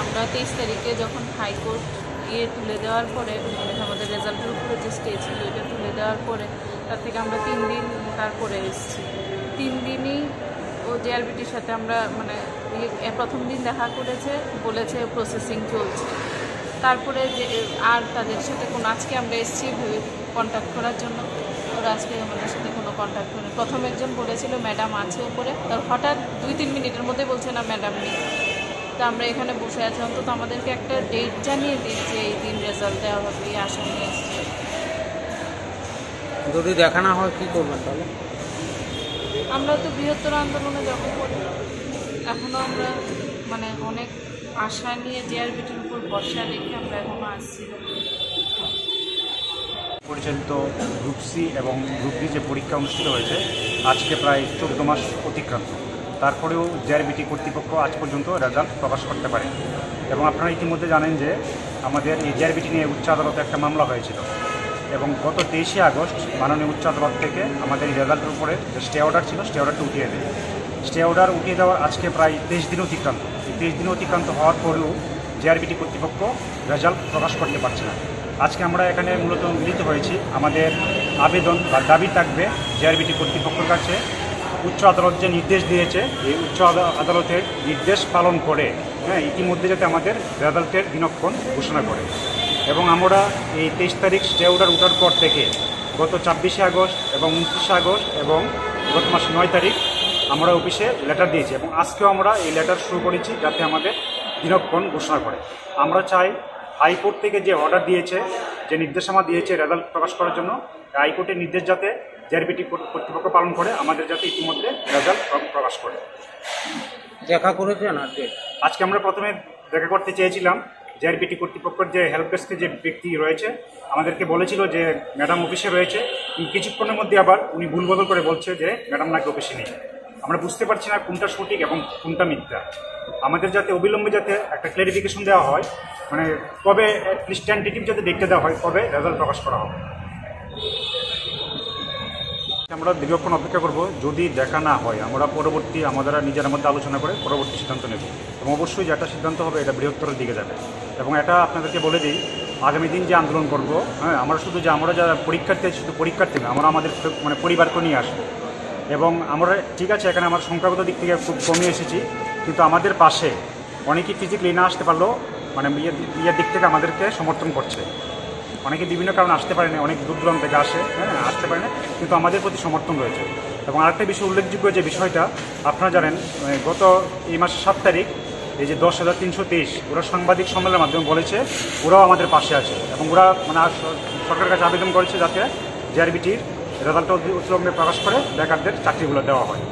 আমরা 23 তারিখে যখন হাইকোর্ট তুলে দেওয়ার পরে আমাদের রেজাল্টের উপরে যে স্টে ছিল এটা তুলে দেওয়ার পরে তার থেকে আমরা 3 দিন তারপরে এসেছি। 3 দিনই ও জেআরবিটির সাথে আমরা মানে প্রথম দিন দেখা করেছে, বলেছে প্রসেসিং চলছে। তারপরে যে আর তাদের সাথে কোনো আজকে আমরা এসেছি কন্ট্যাক্ট করার জন্য, ওরা আজকে আমাদের সাথে কোনো কন্ট্যাক্ট করে। প্রথম একজন বলেছিল ম্যাডাম আছে উপরে, তার হঠাৎ 2-3 মিনিটের মধ্যে বলছে না ম্যাডাম নেই। তো আমরা এখানে বসে আছি, অন্তত আমাদেরকে একটা ডেট জানিয়ে দিন যে এই দিন রেজাল্ট দেওয়া হবে, এই আশা নিয়ে এসেছি। যদি দেখা না হয় কী করবেন তাহলে? আমরা তো বৃহত্তর আন্দোলনে যাবো করি। এখনও আমরা মানে অনেক আশা নিয়ে জেআরবিটির উপর ভরসা রেখে আমরা এখনও আসছি। পরিচালিত গ্রুপ সি এবং গ্রুপ ডি যে পরীক্ষা অনুষ্ঠিত হয়েছে আজকে প্রায় 14 মাস অতিক্রান্ত, তারপরেও জেআরবিটি কর্তৃপক্ষ আজ পর্যন্ত রেজাল্ট প্রকাশ করতে পারে। এবং আপনারা ইতিমধ্যে জানেন যে আমাদের এই জেআরবিটি নিয়ে উচ্চ আদালতে একটা মামলা হয়েছিল এবং গত 23শে আগস্ট মাননীয় উচ্চ আদালত থেকে আমাদের এই রেজাল্টের উপরে যে স্টে অর্ডার ছিল স্টে অর্ডারটা উঠিয়ে দেয়। স্টে অর্ডার উঠিয়ে দেওয়ার আজকে প্রায় 23 দিন অতিক্রান্ত। এই 23 দিন অতিক্রান্ত হওয়ার পরেও জেআরবিটি কর্তৃপক্ষ রেজাল্ট প্রকাশ করতে পারছে না। আজকে আমরা এখানে মূলত মিলিত হয়েছি, আমাদের আবেদন বা দাবি থাকবে জেআরবিটি কর্তৃপক্ষের কাছে উচ্চ আদালত যে নির্দেশ দিয়েছে এই উচ্চ আদালতের নির্দেশ পালন করে ইতিমধ্যে যাতে আমাদের রেজাল্টের দিনক্ষণ ঘোষণা করে। এবং আমরা এই 23 তারিখ স্টে অর্ডার ওঠার পর থেকে গত 26শে আগস্ট এবং 29শে আগস্ট এবং গত মাস 9 তারিখ আমরা অফিসে লেটার দিয়েছি এবং আজকেও আমরা এই লেটার শুরু করেছি যাতে আমাদের দিনক্ষণ ঘোষণা করে। আমরা চাই হাইকোর্ট থেকে যে অর্ডার দিয়েছে, যে নির্দেশনামা দিয়েছে রেজাল্ট প্রকাশ করার জন্য, হাইকোর্টের নির্দেশ যাতে জেআরবিটি কর্তৃপক্ষ পালন করে, আমাদের যাতে ইতিমধ্যে রেজাল্ট প্রকাশ করে। দেখা করেছেন আজকে আমরা প্রথমে দেখা করতে চেয়েছিলাম জেআরবিটি কর্তৃপক্ষের যে হেল্প ডেস্কের যে ব্যক্তি রয়েছে আমাদেরকে বলেছিল যে ম্যাডাম অফিসে রয়েছে, কিছুক্ষণের মধ্যে আবার উনি ভুলবদল করে বলছে যে ম্যাডাম নাকি অফিসে নেই। আমরা বুঝতে পারছি না কোনটা সঠিক এবং কোনটা মিথ্যা। আমাদের যাতে অবিলম্বে যাতে একটা ক্লারিফিকেশন দেওয়া হয়, মানে কবে অ্যাটলিস্ট টেন্টেটিভ যাতে দেখতে দেওয়া হয় কবে রেজাল্ট প্রকাশ করা হবে। আমরা দীর্ঘক্ষণ অপেক্ষা করব, যদি দেখা না হয় আমরা পরবর্তী আমাদের নিজের মধ্যে আলোচনা করে পরবর্তী সিদ্ধান্ত নেব এবং অবশ্যই যেটা সিদ্ধান্ত হবে এটা বৃহত্তরের দিকে যাবে। এবং এটা আপনাদেরকে বলে দিই, আগামী দিন যে আন্দোলন করব, আমরা শুধু যে আমরা যারা পরীক্ষার্থী শুধু পরীক্ষার্থী না, আমরা আমাদের মানে পরিবারকে নিয়ে আসবো। এবং আমরা ঠিক আছে এখানে আমার সংখ্যাগত দিক থেকে খুব কমে এসেছি, কিন্তু আমাদের পাশে অনেকেই ফিজিক্যালি না আসতে পারলেও মানে ইয়ের দিক থেকে আমাদেরকে সমর্থন করছে। অনেকে বিভিন্ন কারণে আসতে পারে না, অনেক দূর দূরান্ত থেকে আসে, আসতে পারে না, কিন্তু আমাদের প্রতি সমর্থন রয়েছে। এবং আরেকটা বিষয় উল্লেখযোগ্য যে বিষয়টা আপনারা জানেন, গত এই মাসের 7 তারিখ এই যে 10,323 ওরা সাংবাদিক সম্মেলনের মাধ্যমে বলেছে ওরাও আমাদের পাশে আছে এবং ওরা মানে সরকারের কাছে আবেদন করেছে যাতে জেআরবিটির রেজাল্টটা অতিলম্বে প্রকাশ করে বেকারদের চাকরিগুলো দেওয়া হয়।